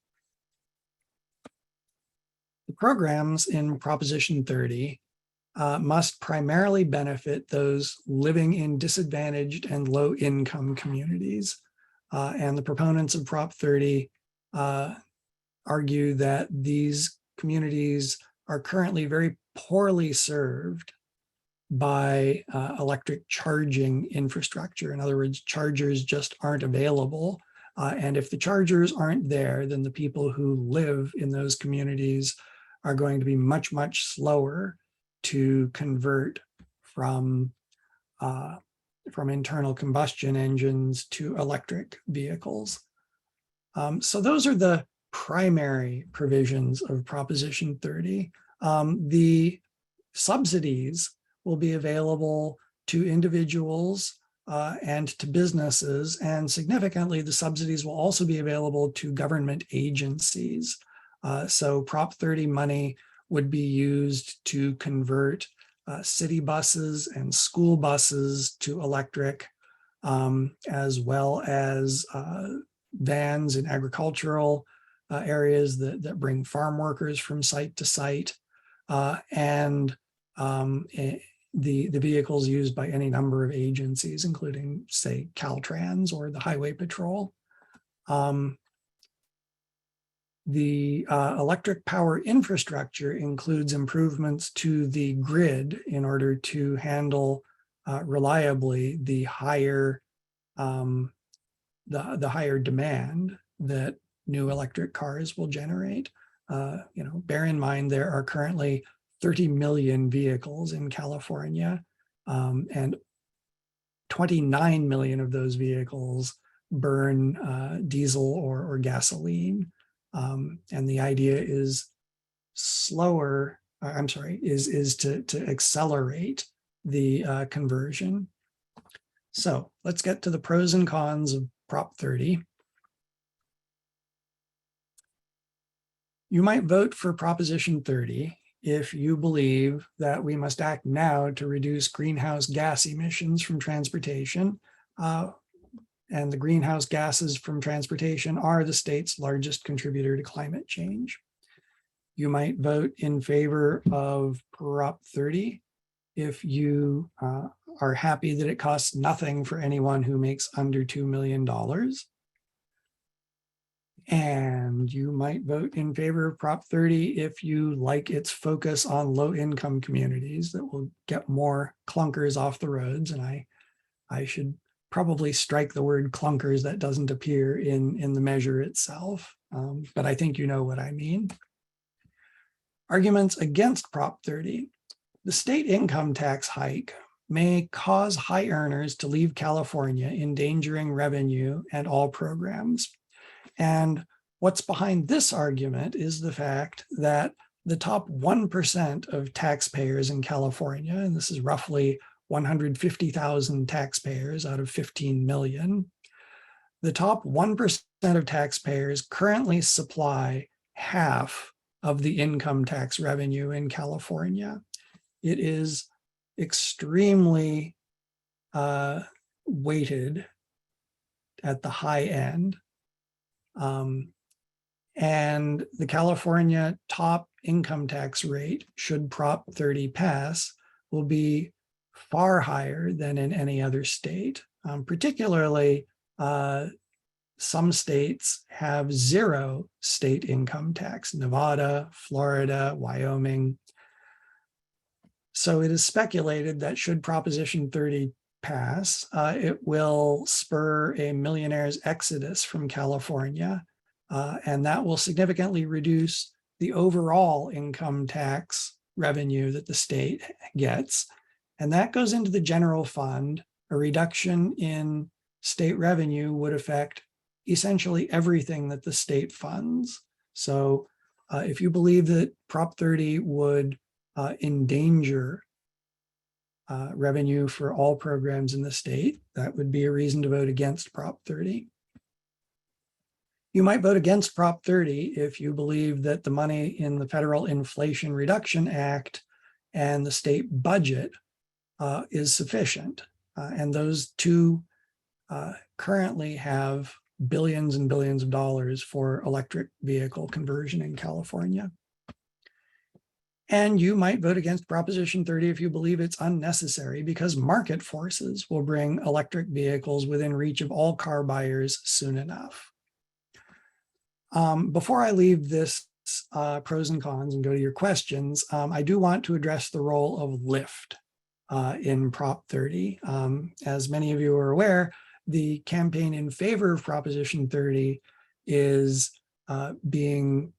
The programs in Proposition 30 must primarily benefit those living in disadvantaged and low income communities. And the proponents of Prop 30 argue that these communities are currently very poorly served by electric charging infrastructure. In other words, chargers just aren't available. And if the chargers aren't there, then the people who live in those communities are going to be much, much slower to convert from internal combustion engines to electric vehicles. So those are the primary provisions of Proposition 30. The subsidies will be available to individuals and to businesses, and significantly, the subsidies will also be available to government agencies. So Prop 30 money would be used to convert city buses and school buses to electric, as well as vans in agricultural areas that bring farm workers from site to site, and the vehicles used by any number of agencies, including, say, Caltrans or the Highway Patrol. The electric power infrastructure includes improvements to the grid in order to handle reliably the higher higher demand that new electric cars will generate. Bear in mind there are currently 30 million vehicles in California, and 29 million of those vehicles burn diesel or gasoline. And the idea is to accelerate the conversion. So let's get to the pros and cons of Prop 30. You might vote for Proposition 30 if you believe that we must act now to reduce greenhouse gas emissions from transportation. And the greenhouse gases from transportation are the state's largest contributor to climate change. You might vote in favor of Prop 30 if you are happy that it costs nothing for anyone who makes under $2 million. And you might vote in favor of Prop 30 if you like its focus on low-income communities that will get more clunkers off the roads. And I should probably strike the word clunkers. That doesn't appear in the measure itself, but I think you know what I mean. Arguments against Prop 30. The state income tax hike may cause high earners to leave California, endangering revenue and all programs. And what's behind this argument is the fact that the top 1% of taxpayers in California, and this is roughly 150,000 taxpayers out of 15 million, the top 1% of taxpayers currently supply half of the income tax revenue in California. It is extremely weighted at the high end. And the California top income tax rate, should Prop 30 pass, will be far higher than in any other state. Particularly, some states have zero state income tax: Nevada, Florida, Wyoming. So it is speculated that should Proposition 30 pass, it will spur a millionaire's exodus from California, and that will significantly reduce the overall income tax revenue that the state gets. And that goes into the general fund. A reduction in state revenue would affect essentially everything that the state funds. So if you believe that Prop 30 would endanger revenue for all programs in the state, that would be a reason to vote against Prop 30. You might vote against Prop 30 if you believe that the money in the Federal Inflation Reduction Act and the state budget is sufficient. And those two currently have billions and billions of dollars for electric vehicle conversion in California. And you might vote against Proposition 30 if you believe it's unnecessary, because market forces will bring electric vehicles within reach of all car buyers soon enough. Before I leave this pros and cons and go to your questions, I do want to address the role of Lyft in Prop 30. As many of you are aware, the campaign in favor of Proposition 30 is being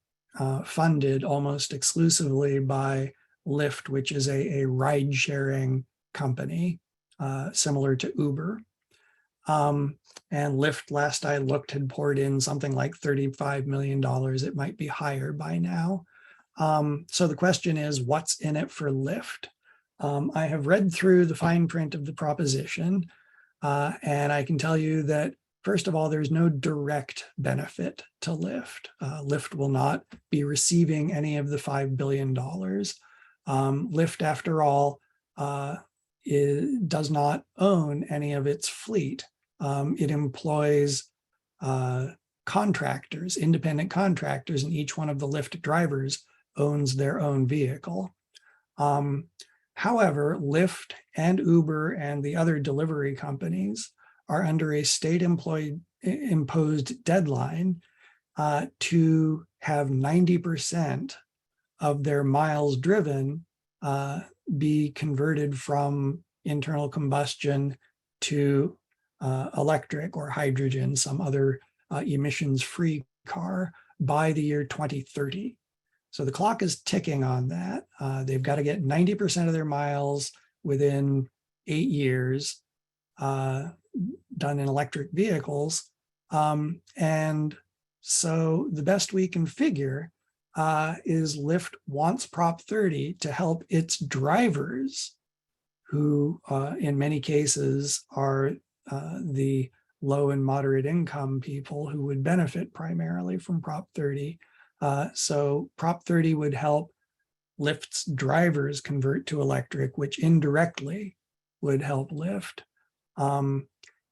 funded almost exclusively by Lyft, which is a ride-sharing company similar to Uber. And Lyft, last I looked, had poured in something like $35 million. It might be higher by now. So the question is, what's in it for Lyft? I have read through the fine print of the proposition, and I can tell you that, first of all, there's no direct benefit to Lyft. Lyft will not be receiving any of the $5 billion. Lyft, after all, does not own any of its fleet. It employs contractors, independent contractors, and each one of the Lyft drivers owns their own vehicle. However, Lyft and Uber and the other delivery companies are under a state imposed deadline to have 90% of their miles driven be converted from internal combustion to electric or hydrogen, some other emissions-free car, by the year 2030. So the clock is ticking on that. They've got to get 90% of their miles within 8 years done in electric vehicles. And so the best we can figure is Lyft wants Prop 30 to help its drivers, who in many cases are the low and moderate income people who would benefit primarily from Prop 30. So Prop 30 would help Lyft's drivers convert to electric, which indirectly would help Lyft.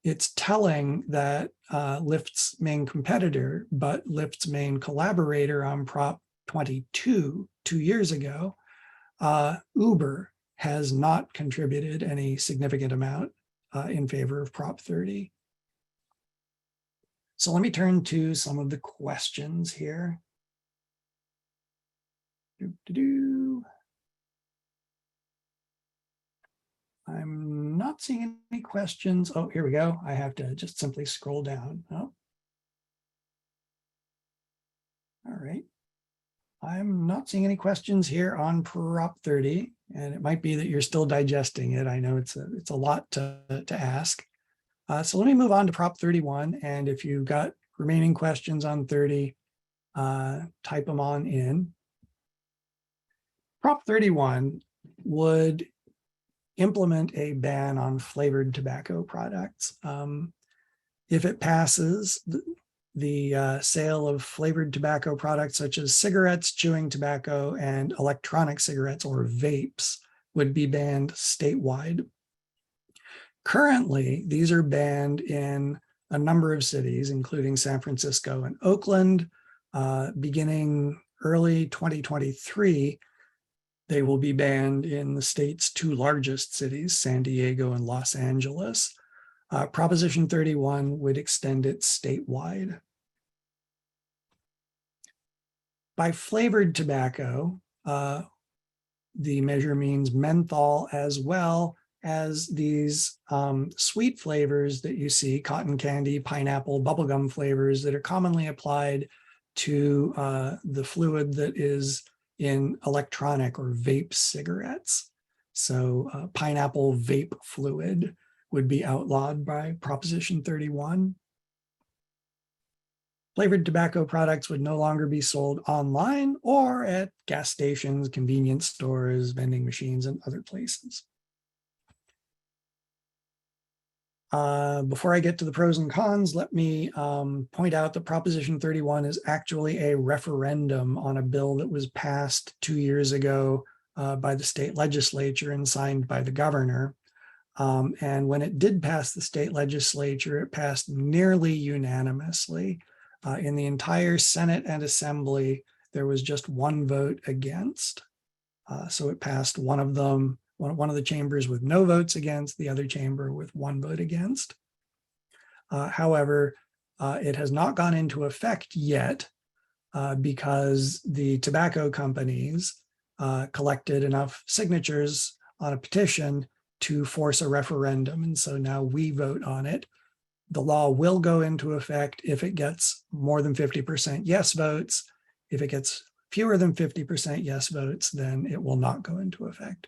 It's telling that Lyft's main competitor, but Lyft's main collaborator on Prop 22 2 years ago, Uber, has not contributed any significant amount in favor of Prop 30. So let me turn to some of the questions here. I'm not seeing any questions. Oh, here we go. I have to just simply scroll down. Oh. All right. I'm not seeing any questions here on Prop 30. And it might be that you're still digesting it. I know it's a lot to ask. So let me move on to Prop 31. And if you've got remaining questions on 30, type them on in. Prop 31 would implement a ban on flavored tobacco products. If it passes, the sale of flavored tobacco products such as cigarettes, chewing tobacco, and electronic cigarettes or vapes would be banned statewide. Currently, these are banned in a number of cities, including San Francisco and Oakland. Beginning early 2023, they will be banned in the state's two largest cities, San Diego and Los Angeles. Proposition 31 would extend it statewide. By flavored tobacco, the measure means menthol as well as these sweet flavors that you see, cotton candy, pineapple, bubblegum flavors that are commonly applied to the fluid that is in electronic or vape cigarettes. So pineapple vape fluid would be outlawed by Proposition 31. Flavored tobacco products would no longer be sold online or at gas stations, convenience stores, vending machines, and other places. Before I get to the pros and cons, let me point out that Proposition 31 is actually a referendum on a bill that was passed 2 years ago by the state legislature and signed by the governor. And when it did pass the state legislature, it passed nearly unanimously. In the entire Senate and Assembly, there was just one vote against. So it passed one of the chambers with no votes against, the other chamber with one vote against. However, it has not gone into effect yet because the tobacco companies collected enough signatures on a petition to force a referendum. And so now we vote on it. The law will go into effect if it gets more than 50% yes votes. If it gets fewer than 50% yes votes, then it will not go into effect.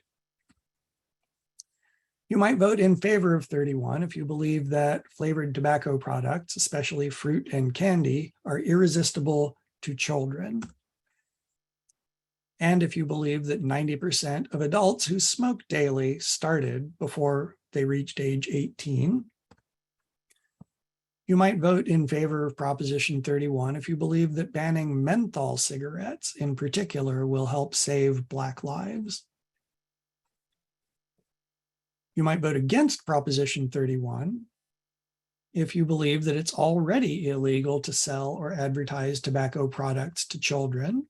You might vote in favor of 31 if you believe that flavored tobacco products, especially fruit and candy, are irresistible to children. And if you believe that 90% of adults who smoke daily started before they reached age 18. You might vote in favor of Proposition 31 if you believe that banning menthol cigarettes in particular will help save Black lives. You might vote against Proposition 31 if you believe that it's already illegal to sell or advertise tobacco products to children,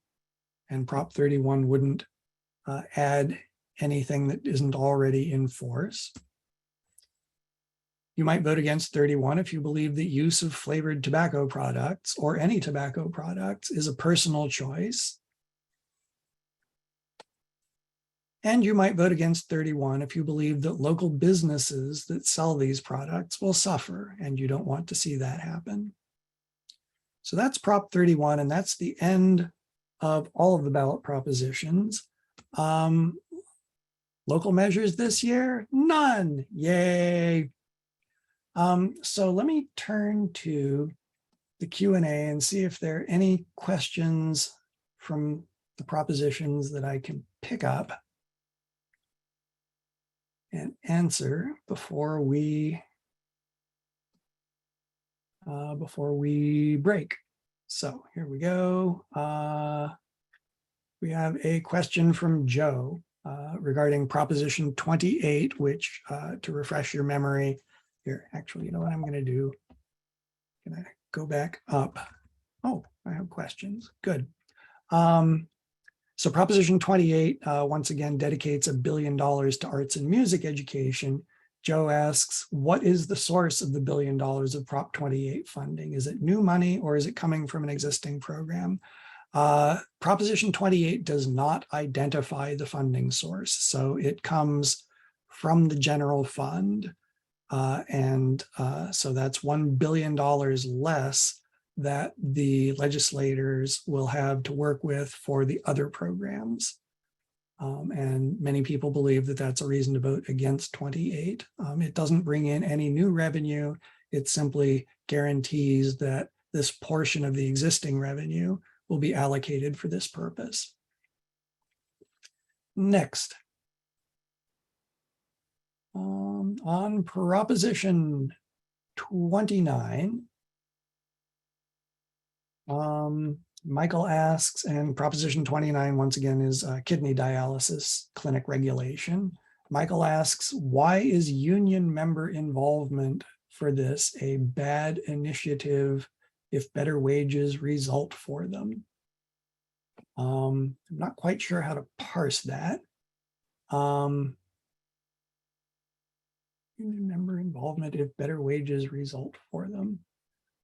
and Prop 31 wouldn't add anything that isn't already in force. You might vote against 31 if you believe that use of flavored tobacco products or any tobacco products is a personal choice. And you might vote against 31 if you believe that local businesses that sell these products will suffer, and you don't want to see that happen. So that's Prop 31, and that's the end of all of the ballot propositions. Local measures this year? None. Yay. So let me turn to the Q&A and see if there are any questions from the propositions that I can pick up and answer before we break. So here we go. We have a question from Joe regarding Proposition 28, which, to refresh your memory, here, actually, you know what I'm going to do? Can I go back up? Oh, I have questions. Good. So Proposition 28, once again, dedicates $1 billion to arts and music education. Joe asks, what is the source of the $1 billion of Prop 28 funding? Is it new money or is it coming from an existing program? Proposition 28 does not identify the funding source. So it comes from the general fund. So that's $1 billion less that the legislators will have to work with for the other programs. And many people believe that that's a reason to vote against 28. It doesn't bring in any new revenue. It simply guarantees that this portion of the existing revenue will be allocated for this purpose. Next, on Proposition 29, Michael asks, and Proposition 29 once again is kidney dialysis clinic regulation. Michael asks, why is union member involvement for this a bad initiative if better wages result for them? I'm not quite sure how to parse that. Union member involvement if better wages result for them.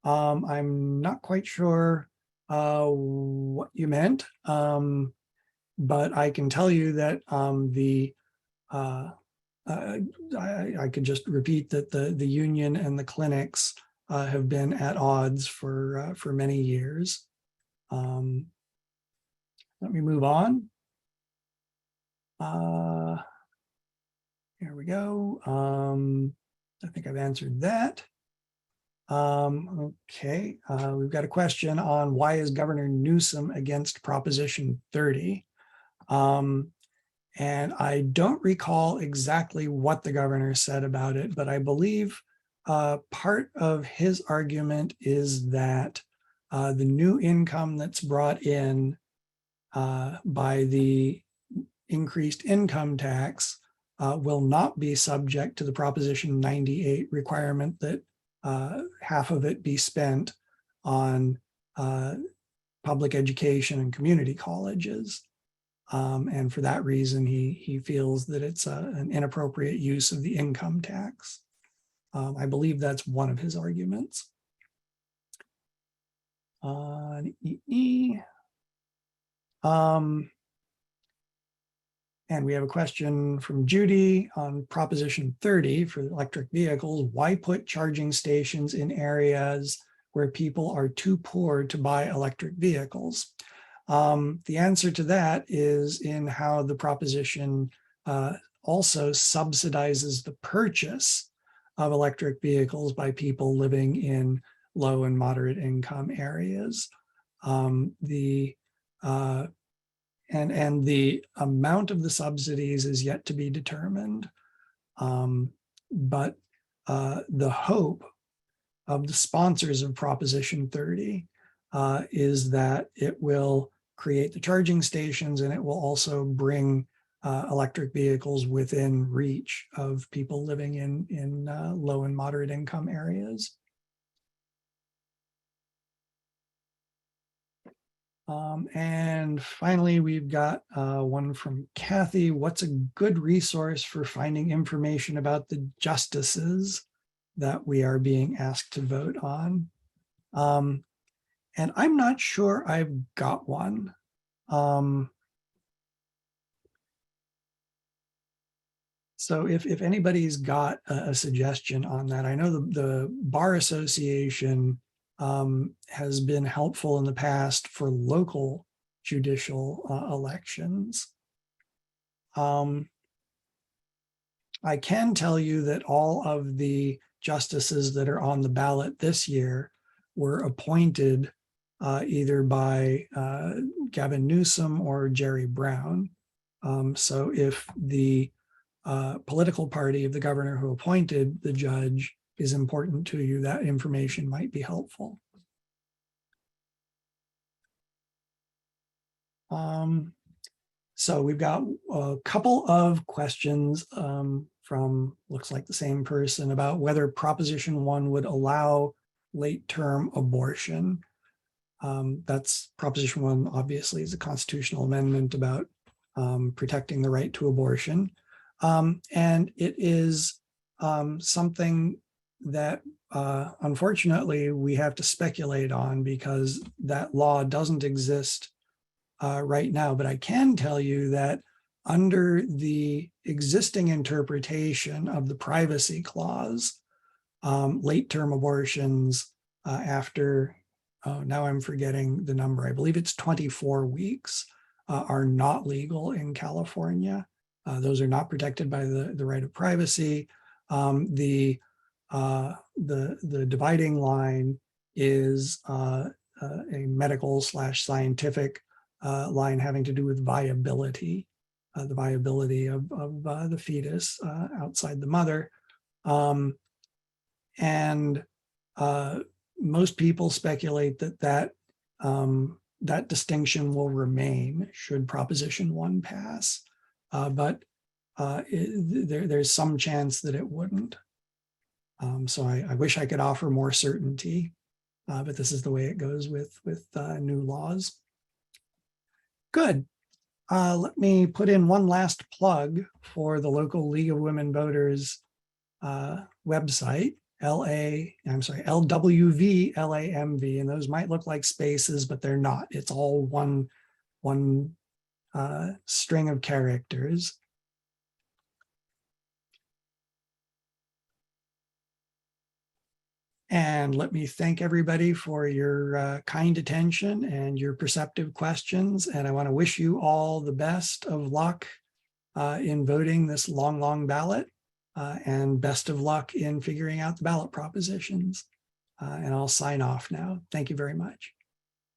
I'm not quite sure what you meant, but I can tell you that I could just repeat that the union and the clinics have been at odds for many years. Let me move on. Here we go. I think I've answered that. Okay, we've got a question on why is Governor Newsom against Proposition 30? And I don't recall exactly what the governor said about it, but I believe part of his argument is that the new income that's brought in by the increased income tax will not be subject to the Proposition 98 requirement that half of it be spent on public education and community colleges. And for that reason, he feels that it's an inappropriate use of the income tax. I believe that's one of his arguments. And we have a question from Judy on Proposition 30 for electric vehicles. Why put charging stations in areas where people are too poor to buy electric vehicles? The answer to that is in how the proposition also subsidizes the purchase of electric vehicles by people living in low and moderate income areas. The amount of the subsidies is yet to be determined. But the hope of the sponsors of Proposition 30 is that it will create the charging stations, and it will also bring electric vehicles within reach of people living in low and moderate income areas. And finally, we've got one from Kathy. What's a good resource for finding information about the justices that we are being asked to vote on? And I'm not sure I've got one. So if anybody's got a suggestion on that, I know the Bar Association has been helpful in the past for local judicial elections. I can tell you that all of the justices that are on the ballot this year were appointed either by Gavin Newsom or Jerry Brown. So if the political party of the governor who appointed the judge is important to you, that information might be helpful. So we've got a couple of questions from, looks like the same person, about whether Proposition 1 would allow late-term abortion. That's Proposition 1, obviously, is a constitutional amendment about protecting the right to abortion. And it is something that unfortunately we have to speculate on because that law doesn't exist right now. But I can tell you that under the existing interpretation of the privacy clause, late-term abortions after, now I'm forgetting the number, I believe it's 24 weeks, are not legal in California. Those are not protected by the right of privacy. The dividing line is a medical/scientific line having to do with viability, the viability of the fetus outside the mother. And most people speculate that that distinction will remain should Proposition 1 pass, but there's some chance that it wouldn't. So I wish I could offer more certainty, but this is the way it goes with new laws. Good. Let me put in one last plug for the local League of Women Voters website, LWVLAMV, and those might look like spaces, but they're not. It's all one string of characters. And let me thank everybody for your kind attention and your perceptive questions. And I want to wish you all the best of luck in voting this long ballot, and best of luck in figuring out the ballot propositions. And I'll sign off now. Thank you very much.